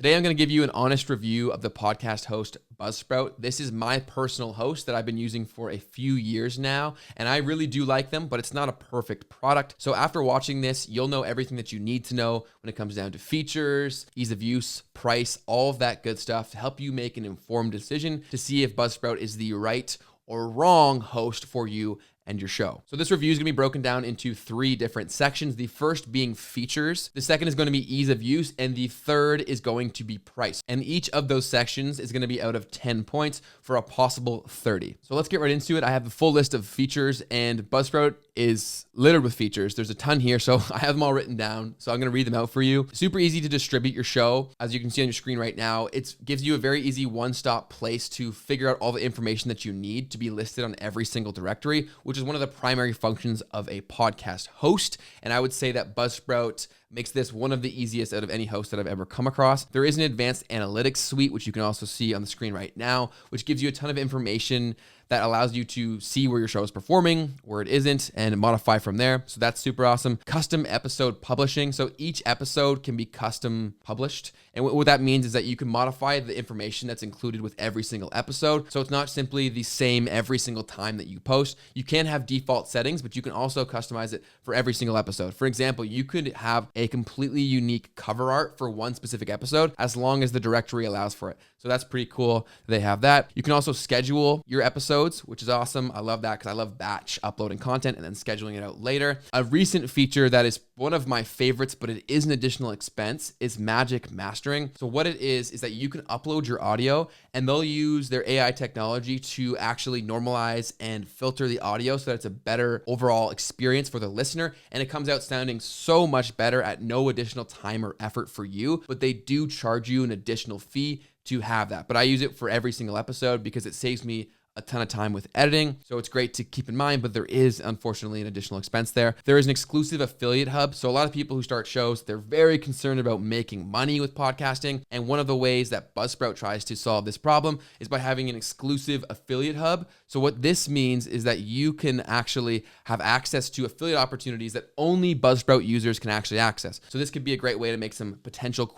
Today, I'm going to give you an honest review of the podcast host Buzzsprout. This is my personal host that I've been using for a few years now, and I really do like them, but it's not a perfect product. So after watching this, you'll know everything that you need to know when it comes down to features, ease of use, price, all of that good stuff to help you make an informed decision to see if Buzzsprout is the right or wrong host for you and your show. So this review is going to be broken down into 3 different sections. The first being features, the second is going to be ease of use, and the third is going to be price. And each of those sections is going to be out of 10 points for a possible 30. So let's get right into it. I have the full list of features, and Buzzsprout is littered with features. There's a ton here, so I have them all written down. So I'm going to read them out for you. Super easy to distribute your show. As you can see on your screen right now, it gives you a very easy one-stop place to figure out all the information that you need to be listed on every single directory, which is one of the primary functions of a podcast host. And I would say that Buzzsprout makes this one of the easiest out of any host that I've ever come across. There is an advanced analytics suite, which you can also see on the screen right now, which gives you a ton of information that allows you to see where your show is performing, where it isn't, and modify from there. So that's super awesome. Custom episode publishing. So each episode can be custom published. And what that means is that you can modify the information that's included with every single episode. So it's not simply the same every single time that you post. You can have default settings, but you can also customize it for every single episode. For example, you could have a completely unique cover art for one specific episode as long as the directory allows for it. So that's pretty cool. They have that. You can also schedule your episodes, which is awesome. I love that because I love batch uploading content and then scheduling it out later. A recent feature that is one of my favorites, but it is an additional expense, is magic mastering. So what it is that you can upload your audio and they'll use their AI technology to actually normalize and filter the audio so that it's a better overall experience for the listener. And it comes out sounding so much better at no additional time or effort for you, but they do charge you an additional fee to have that. But I use it for every single episode because it saves me a ton of time with editing. So it's great to keep in mind, but there is unfortunately an additional expense there. There is an exclusive affiliate hub. So a lot of people who start shows, they're very concerned about making money with podcasting. And one of the ways that Buzzsprout tries to solve this problem is by having an exclusive affiliate hub. So what this means is that you can actually have access to affiliate opportunities that only Buzzsprout users can actually access. So this could be a great way to make some potential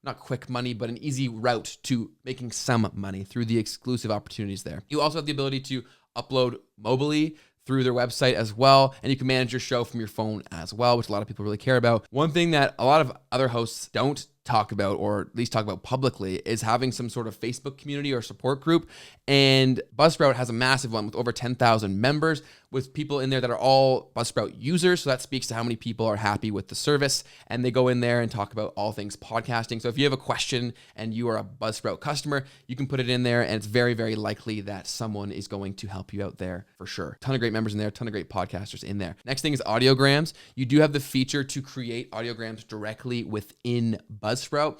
not quick money, but an easy route to making some money through the exclusive opportunities there. You also have the ability to upload mobily through their website as well, and you can manage your show from your phone as well, which a lot of people really care about. One thing that a lot of other hosts don't talk about, or at least talk about publicly, is having some sort of Facebook community or support group. And Buzzsprout has a massive one with over 10,000 members, with people in there that are all Buzzsprout users. So that speaks to how many people are happy with the service. And they go in there and talk about all things podcasting. So if you have a question and you are a Buzzsprout customer, you can put it in there, and it's very, very likely that someone is going to help you out there for sure. Ton of great members in there, ton of great podcasters in there. Next thing is audiograms. You do have the feature to create audiograms directly within Buzzsprout.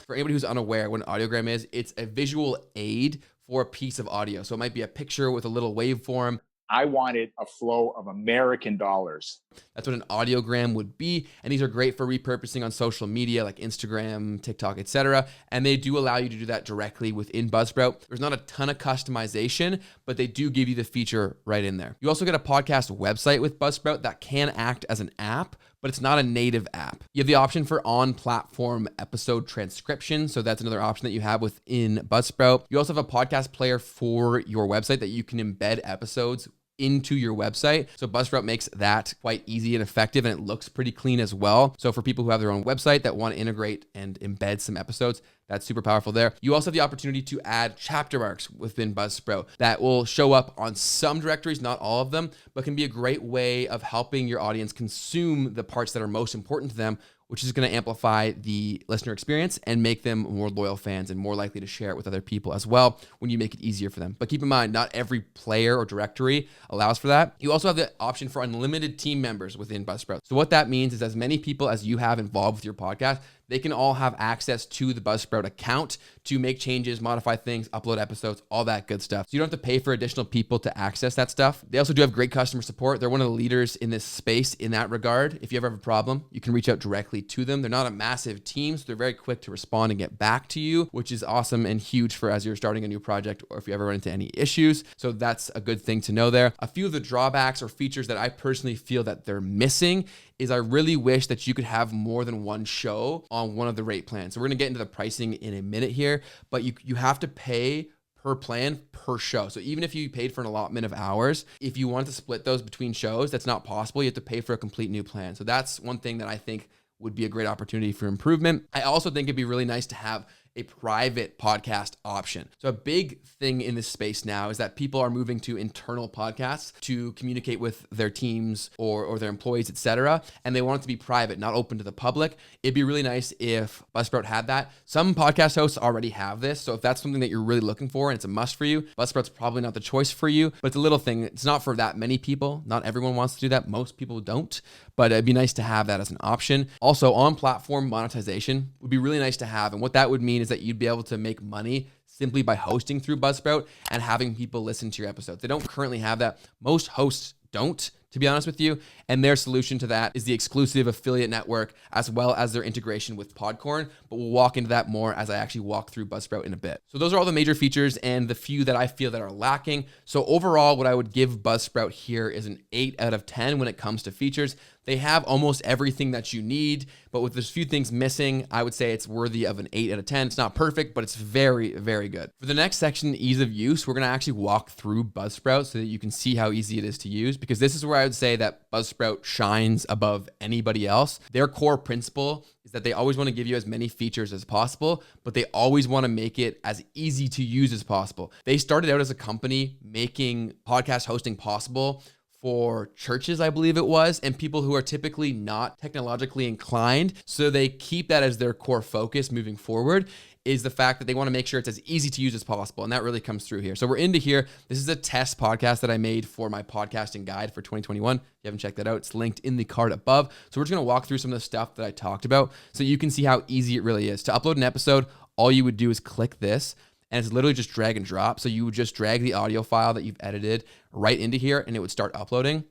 For anybody who's unaware what an audiogram is, it's a visual aid for a piece of audio. So it might be a picture with a little waveform. I wanted a flow of American dollars. That's what an audiogram would be. And these are great for repurposing on social media like Instagram, TikTok, etc. And they do allow you to do that directly within Buzzsprout. There's not a ton of customization, but they do give you the feature right in there. You also get a podcast website with Buzzsprout that can act as an app, but it's not a native app. You have the option for on-platform episode transcription. So that's another option that you have within Buzzsprout. You also have a podcast player for your website that you can embed episodes into your website. So Buzzsprout makes that quite easy and effective, and it looks pretty clean as well. So for people who have their own website that want to integrate and embed some episodes, that's super powerful there. You also have the opportunity to add chapter marks within Buzzsprout that will show up on some directories, not all of them, but can be a great way of helping your audience consume the parts that are most important to them, which is going to amplify the listener experience and make them more loyal fans and more likely to share it with other people as well when you make it easier for them. But keep in mind, not every player or directory allows for that. You also have the option for unlimited team members within Buzzsprout. So what that means is as many people as you have involved with your podcast, they can all have access to the Buzzsprout account to make changes, modify things, upload episodes, all that good stuff. So you don't have to pay for additional people to access that stuff. They also do have great customer support. They're one of the leaders in this space in that regard. If you ever have a problem, you can reach out directly to them. They're not a massive team, so they're very quick to respond and get back to you, which is awesome and huge for as you're starting a new project or if you ever run into any issues. So that's a good thing to know there. A few of the drawbacks or features that I personally feel that they're missing is I really wish that you could have more than one show on one of the rate plans. So we're gonna get into the pricing in a minute here, but you have to pay per plan per show. So even if you paid for an allotment of hours, if you want to split those between shows, that's not possible. You have to pay for a complete new plan. So that's one thing that I think would be a great opportunity for improvement. I also think it'd be really nice to have a private podcast option. So a big thing in this space now is that people are moving to internal podcasts to communicate with their teams or their employees, etc. And they want it to be private, not open to the public. It'd be really nice if Buzzsprout had that. Some podcast hosts already have this. So if that's something that you're really looking for and it's a must for you, Buzzsprout's probably not the choice for you, but it's a little thing. It's not for that many people. Not everyone wants to do that. Most people don't, but it'd be nice to have that as an option. Also, on platform monetization would be really nice to have. And what that would mean is that you'd be able to make money simply by hosting through Buzzsprout and having people listen to your episodes. They don't currently have that. Most hosts don't, to be honest with you. And their solution to that is the exclusive affiliate network, as well as their integration with Podcorn. But we'll walk into that more as I actually walk through Buzzsprout in a bit. So those are all the major features and the few that I feel that are lacking. So overall, what I would give Buzzsprout here is an 8 out of 10 when it comes to features. They have almost everything that you need, but with there's a few things missing, I would say it's worthy of an 8 out of 10. It's not perfect, but it's very, very good. For the next section, ease of use, we're gonna actually walk through Buzzsprout so that you can see how easy it is to use, because this is where I would say that Buzzsprout shines above anybody else. Their core principle is that they always wanna give you as many features as possible, but they always wanna make it as easy to use as possible. They started out as a company making podcast hosting possible for churches, I believe it was, and people who are typically not technologically inclined. So they keep that as their core focus moving forward, is the fact that they want to make sure it's as easy to use as possible. And that really comes through here. So we're into here. This is a test podcast that I made for my podcasting guide for 2021. If you haven't checked that out, it's linked in the card above. So we're just going to walk through some of the stuff that I talked about so you can see how easy it really is. To upload an episode, all you would do is click this, and it's literally just drag and drop. So you would just drag the audio file that you've edited right into here and it would start uploading.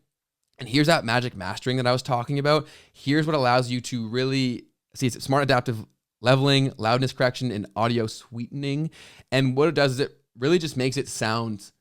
And here's that magic mastering that I was talking about. Here's what allows you to really see, it's smart adaptive leveling, loudness correction, and audio sweetening. And what it does is it really just makes it sound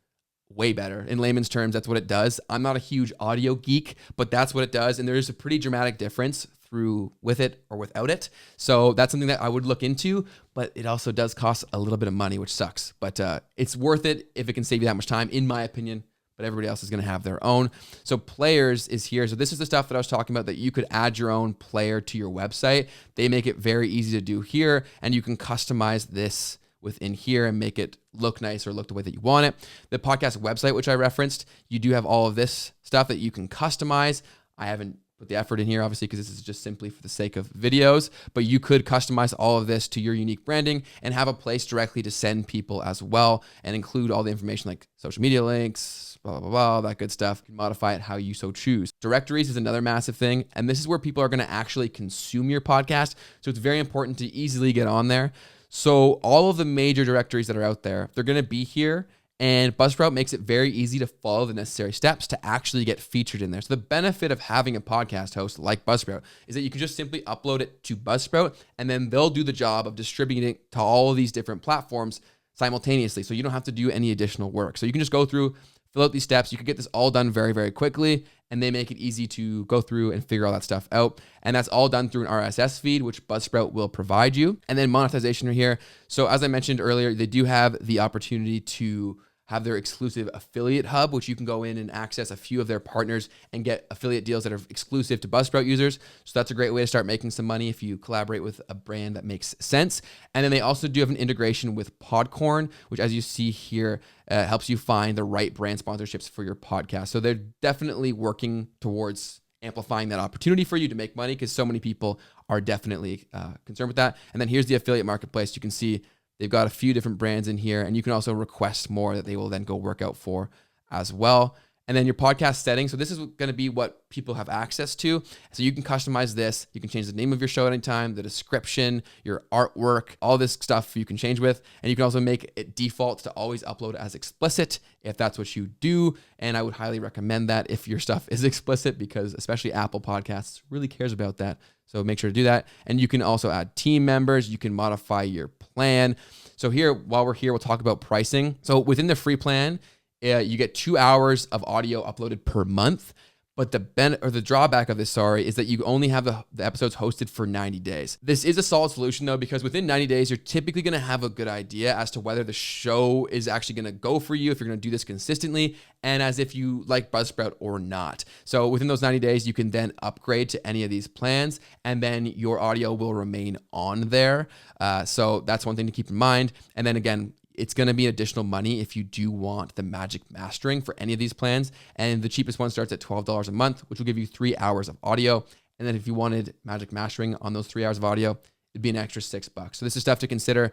way better. In layman's terms, that's what it does. I'm not a huge audio geek, but that's what it does. And there's a pretty dramatic difference through with it or without it. So that's something that I would look into, but it also does cost a little bit of money, which sucks. But it's worth it if it can save you that much time, in my opinion. But everybody else is going to have their own. So players is here. So this is the stuff that I was talking about, that you could add your own player to your website. They make it very easy to do here, and you can customize this within here and make it look nice or look the way that you want it. The podcast website, which I referenced, you do have all of this stuff that you can customize. I haven't put the effort in here, obviously, because this is just simply for the sake of videos, but you could customize all of this to your unique branding and have a place directly to send people as well, and include all the information like social media links, blah, blah, blah, all that good stuff. You can modify it how you so choose. Directories is another massive thing, and this is where people are going to actually consume your podcast. So it's very important to easily get on there. So all of the major directories that are out there, they're going to be here. And Buzzsprout makes it very easy to follow the necessary steps to actually get featured in there. So the benefit of having a podcast host like Buzzsprout is that you can just simply upload it to Buzzsprout, and then they'll do the job of distributing it to all of these different platforms simultaneously. So you don't have to do any additional work. So you can just go through, fill out these steps. You can get this all done very, very quickly, and they make it easy to go through and figure all that stuff out. And that's all done through an RSS feed, which Buzzsprout will provide you. And then monetization are here. So as I mentioned earlier, they do have the opportunity to have their exclusive affiliate hub, which you can go in and access a few of their partners and get affiliate deals that are exclusive to Buzzsprout users. So that's a great way to start making some money if you collaborate with a brand that makes sense. And then they also do have an integration with Podcorn, which, as you see here, helps you find the right brand sponsorships for your podcast. So they're definitely working towards amplifying that opportunity for you to make money, because so many people are definitely concerned with that. And then here's the affiliate marketplace. You can see they've got a few different brands in here, and you can also request more that they will then go work out for as well. And then your podcast settings. So this is going to be what people have access to. So you can customize this. You can change the name of your show at any time, the description, your artwork, all this stuff you can change with. And you can also make it default to always upload as explicit if that's what you do. And I would highly recommend that if your stuff is explicit, because especially Apple Podcasts really cares about that. So make sure to do that. And you can also add team members. You can modify your plan. So here, while we're here, we'll talk about pricing. So within the free plan, you get 2 hours of audio uploaded per month. But the drawback of this, is that you only have the episodes hosted for 90 days. This is a solid solution though, because within 90 days, you're typically going to have a good idea as to whether the show is actually going to go for you, if you're going to do this consistently, and as if you like Buzzsprout or not. So within those 90 days, you can then upgrade to any of these plans, and then your audio will remain on there. So that's one thing to keep in mind. And then again, it's going to be additional money if you do want the magic mastering for any of these plans. And the cheapest one starts at $12 a month, which will give you 3 hours of audio. And then if you wanted magic mastering on those 3 hours of audio, it'd be an extra $6. So this is stuff to consider.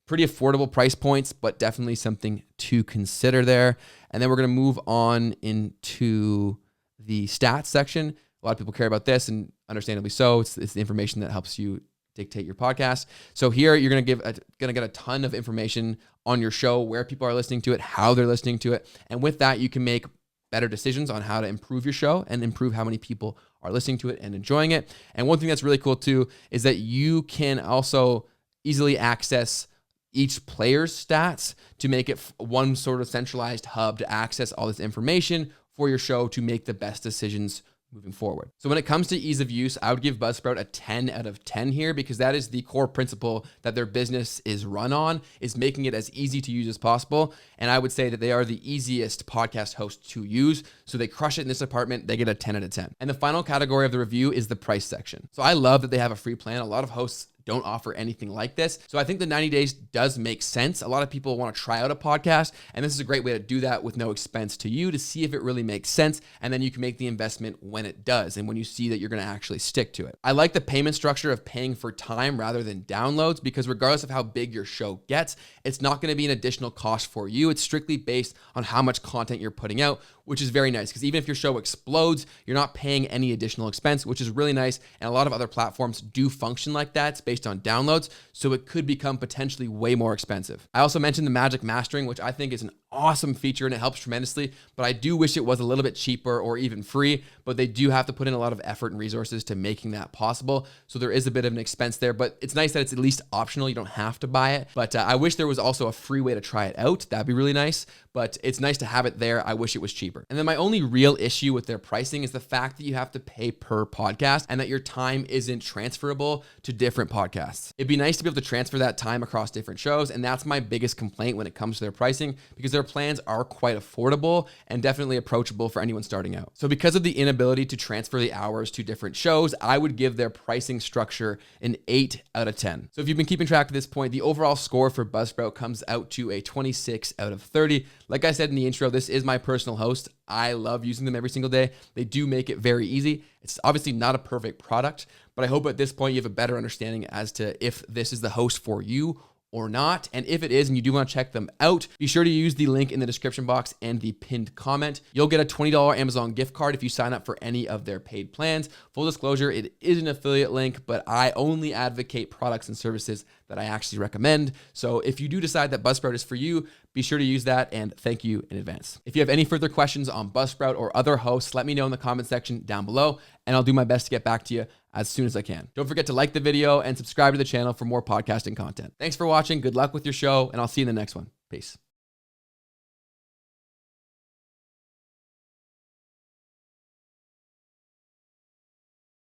Pretty affordable price points, but definitely something to consider there. And then we're going to move on into the stats section. A lot of people care about this, and understandably so. It's the information that helps you dictate your podcast. So here you're going to get a ton of information on your show, where people are listening to it, how they're listening to it. And with that, you can make better decisions on how to improve your show and improve how many people are listening to it and enjoying it. And one thing that's really cool too is that you can also easily access each player's stats to make it one sort of centralized hub to access all this information for your show to make the best decisions moving forward. So when it comes to ease of use, I would give Buzzsprout a 10 out of 10 here, because that is the core principle that their business is run on, is making it as easy to use as possible. And I would say that they are the easiest podcast host to use. So they crush it in this department. They get a 10 out of 10. And the final category of the review is the price section. So I love that they have a free plan. A lot of hosts don't offer anything like this. So I think the 90 days does make sense. A lot of people want to try out a podcast, and this is a great way to do that with no expense to you, to see if it really makes sense. And then you can make the investment when it does, and when you see that you're going to actually stick to it. I like the payment structure of paying for time rather than downloads, because regardless of how big your show gets, it's not going to be an additional cost for you. It's strictly based on how much content you're putting out, which is very nice, because even if your show explodes, you're not paying any additional expense, which is really nice. And a lot of other platforms do function like that. It's based on downloads, so it could become potentially way more expensive. I also mentioned the magic mastering, which I think is an awesome feature and it helps tremendously, but I do wish it was a little bit cheaper or even free, but they do have to put in a lot of effort and resources to making that possible. So there is a bit of an expense there, but it's nice that it's at least optional. You don't have to buy it, but I wish there was also a free way to try it out. That'd be really nice, but it's nice to have it there. I wish it was cheaper. And then my only real issue with their pricing is the fact that you have to pay per podcast and that your time isn't transferable to different podcasts. It'd be nice to be able to transfer that time across different shows, and that's my biggest complaint when it comes to their pricing, because their plans are quite affordable and definitely approachable for anyone starting out. So because of the inability to transfer the hours to different shows, I would give their pricing structure an 8 out of 10. So if you've been keeping track at this point, the overall score for Buzzsprout comes out to a 26 out of 30. Like I said in the intro, this is my personal host. I love using them every single day. They do make it very easy. It's obviously not a perfect product, but I hope at this point you have a better understanding as to if this is the host for you or not. And if it is, and you do want to check them out, be sure to use the link in the description box and the pinned comment. You'll get a $20 Amazon gift card if you sign up for any of their paid plans. Full disclosure, it is an affiliate link, but I only advocate products and services that I actually recommend. So if you do decide that Buzzsprout is for you, be sure to use that, and thank you in advance. If you have any further questions on Buzzsprout or other hosts, let me know in the comment section down below, and I'll do my best to get back to you as soon as I can. Don't forget to like the video and subscribe to the channel for more podcasting content. Thanks for watching. Good luck with your show, and I'll see you in the next one. Peace.